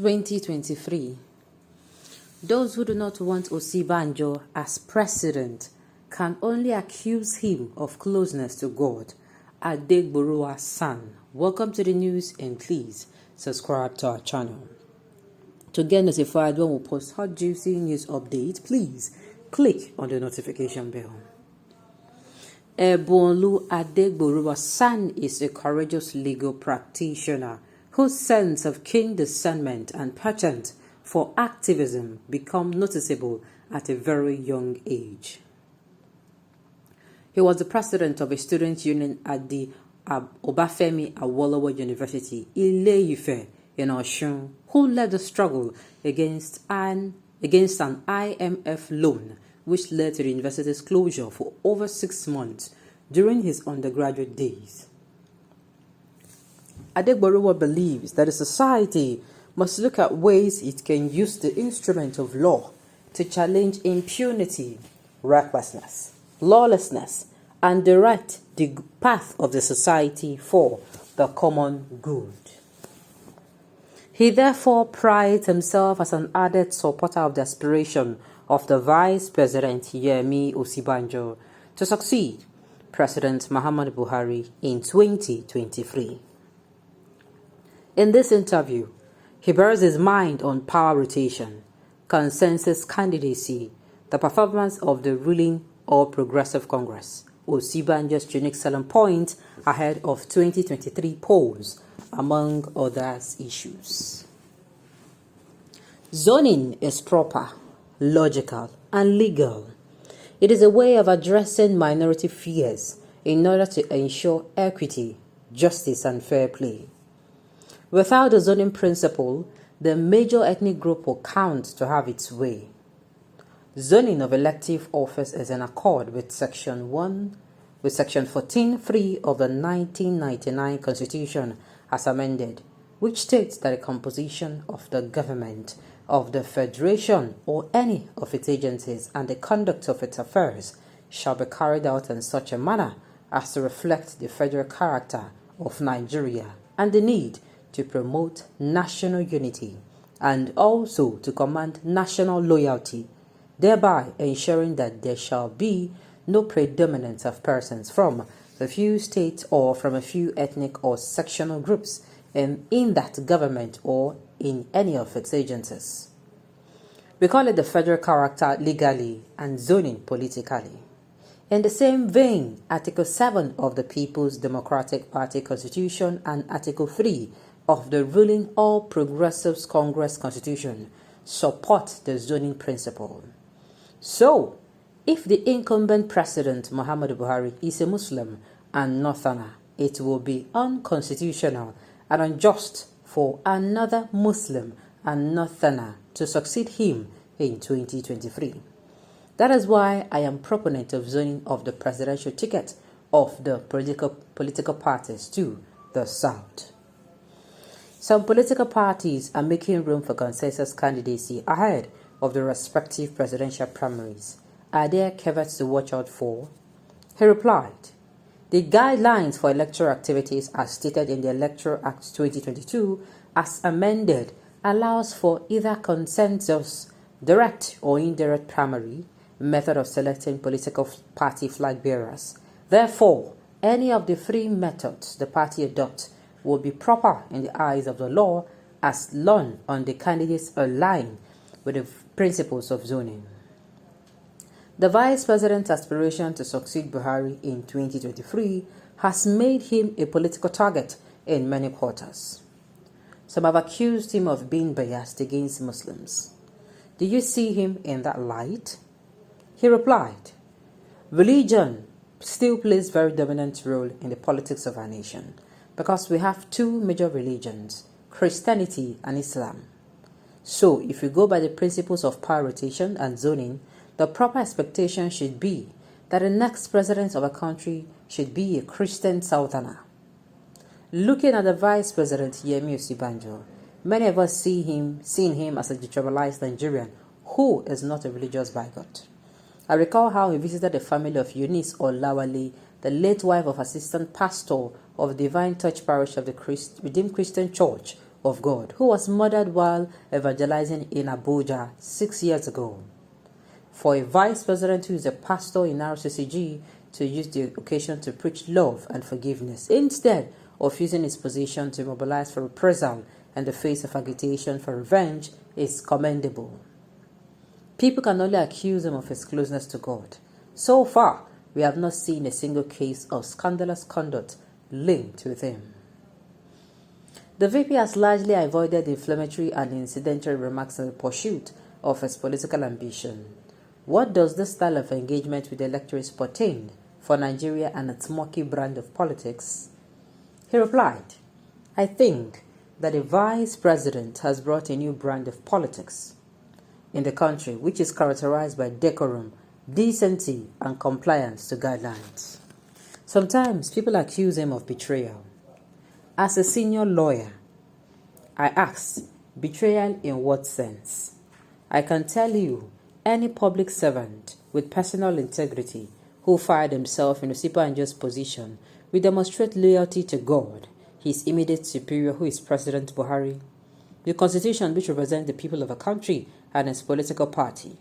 2023. Those who do not want Osinbajo as president can only accuse him of closeness to God. Osinbajo'S son. Welcome to the news and please subscribe to our channel. To get notified when we post hot juicy news updates, please click on the notification bell. Osinbajo'S son is a courageous legal practitioner whose sense of keen discernment and passion for activism become noticeable at a very young age. He was the president of a student union at the Obafemi Awolowo University, Ile-Ife, in Osun, who led the struggle against an IMF loan, which led to the university's closure for over 6 months during his undergraduate days. Osinbajo believes that a society must look at ways it can use the instrument of law to challenge impunity, recklessness, lawlessness, and direct the path of the society for the common good. He therefore prides himself as an ardent supporter of the aspiration of the Vice President Yemi Osinbajo to succeed President Muhammadu Buhari in 2023. In this interview, he bears his mind on power rotation, consensus candidacy, the performance of the ruling All Progressive Congress, Osinbajo's unique selling point ahead of 2023 polls, among other issues. Zoning is proper, logical, and legal. It is a way of addressing minority fears in order to ensure equity, justice, and fair play. Without the zoning principle, the major ethnic group will count to have its way. Zoning of elective office is in accord with Section 14(3) of the 1999 Constitution as amended, which states that the composition of the government of the Federation or any of its agencies and the conduct of its affairs shall be carried out in such a manner as to reflect the federal character of Nigeria and the need to promote national unity and also to command national loyalty, thereby ensuring that there shall be no predominance of persons from a few states or from a few ethnic or sectional groups in that government or in any of its agencies. We call it the federal character legally and zoning politically. In the same vein, Article 7 of the People's Democratic Party Constitution and Article 3 of the ruling All Progressives Congress Constitution support the zoning principle. So, if the incumbent president Muhammadu Buhari is a Muslim and Northerner, it will be unconstitutional and unjust for another Muslim and Northerner to succeed him in 2023. That is why I am proponent of zoning of the presidential ticket of the political parties to the South. Some political parties are making room for consensus candidacy ahead of the respective presidential primaries. Are there caveats to watch out for? He replied, the guidelines for electoral activities as stated in the Electoral Act 2022 as amended allows for either consensus, direct or indirect primary method of selecting political party flag bearers. Therefore, any of the three methods the party adopts will be proper in the eyes of the law as long as the candidates align with the principles of zoning. The Vice President's aspiration to succeed Buhari in 2023 has made him a political target in many quarters. Some have accused him of being biased against Muslims. Do you see him in that light? He replied, religion still plays a very dominant role in the politics of our nation because we have two major religions, Christianity and Islam. So, if we go by the principles of power rotation and zoning, the proper expectation should be that the next president of a country should be a Christian Southerner. Looking at the Vice President Yemi Osinbajo, many of us seen him as a detribalized Nigerian who is not a religious bigot. I recall how he visited the family of Eunice Olawale, the late wife of Assistant Pastor of Divine Touch Parish of the Redeemed Christian Church of God, who was murdered while evangelizing in Abuja 6 years ago. For a vice president who is a pastor in RCCG to use the occasion to preach love and forgiveness instead of using his position to mobilize for reprisal and the face of agitation for revenge is commendable. People can only accuse him of his closeness to God. So far, we have not seen a single case of scandalous conduct linked with him. The VP has largely avoided inflammatory and incidental remarks in the pursuit of his political ambition. What does this style of engagement with the electorate portend for Nigeria and its murky brand of politics? He replied, I think that the vice president has brought a new brand of politics in the country, which is characterized by decorum, decency, and compliance to guidelines. Sometimes people accuse him of betrayal. As a senior lawyer, I ask, betrayal in what sense? I can tell you, any public servant with personal integrity who fired himself in a Osinbajo'S position will demonstrate loyalty to God, his immediate superior, who is President Buhari, the constitution which represents the people of a country, and its political party.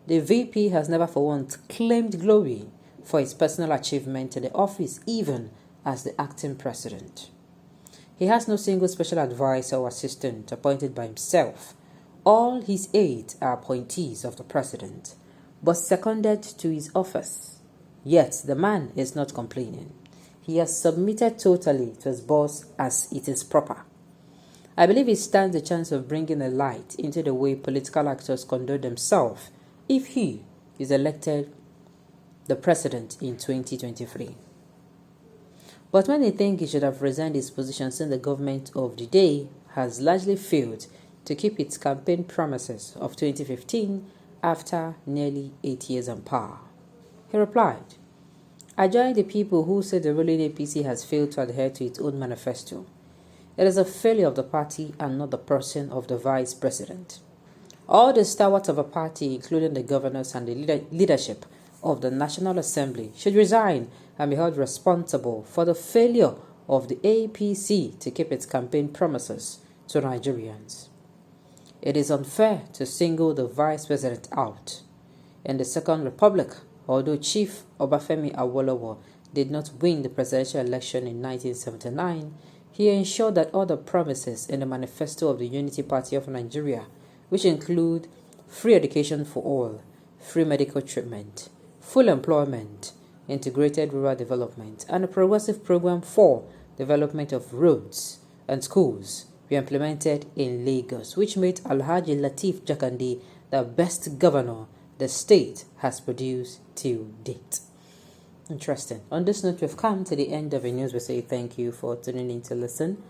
The VP has never for once claimed glory for his personal achievement in the office, even as the acting president. He has no single special advisor or assistant appointed by himself. All his aides are appointees of the president, but seconded to his office. Yet the man is not complaining. He has submitted totally to his boss as it is proper. I believe it stands a chance of bringing a light into the way political actors conduct themselves if he is elected the president in 2023. But when they think he should have resigned his position since the government of the day has largely failed to keep its campaign promises of 2015 after nearly 8 years in power, he replied, I join the people who say the ruling APC has failed to adhere to its own manifesto. It is a failure of the party and not the person of the vice president. All the stalwarts of a party, including the governors and the leadership of the National Assembly, should resign and be held responsible for the failure of the APC to keep its campaign promises to Nigerians. It is unfair to single the vice president out. In the Second Republic, although Chief Obafemi Awolowo did not win the presidential election in 1979, he ensured that all the promises in the manifesto of the Unity Party of Nigeria, which include free education for all, free medical treatment, full employment, integrated rural development, and a progressive program for development of roads and schools, were implemented in Lagos, which made Alhaji Lateef Jakande the best governor the state has produced till date. Interesting. On this note, we've come to the end of the news. We say thank you for tuning in to listen.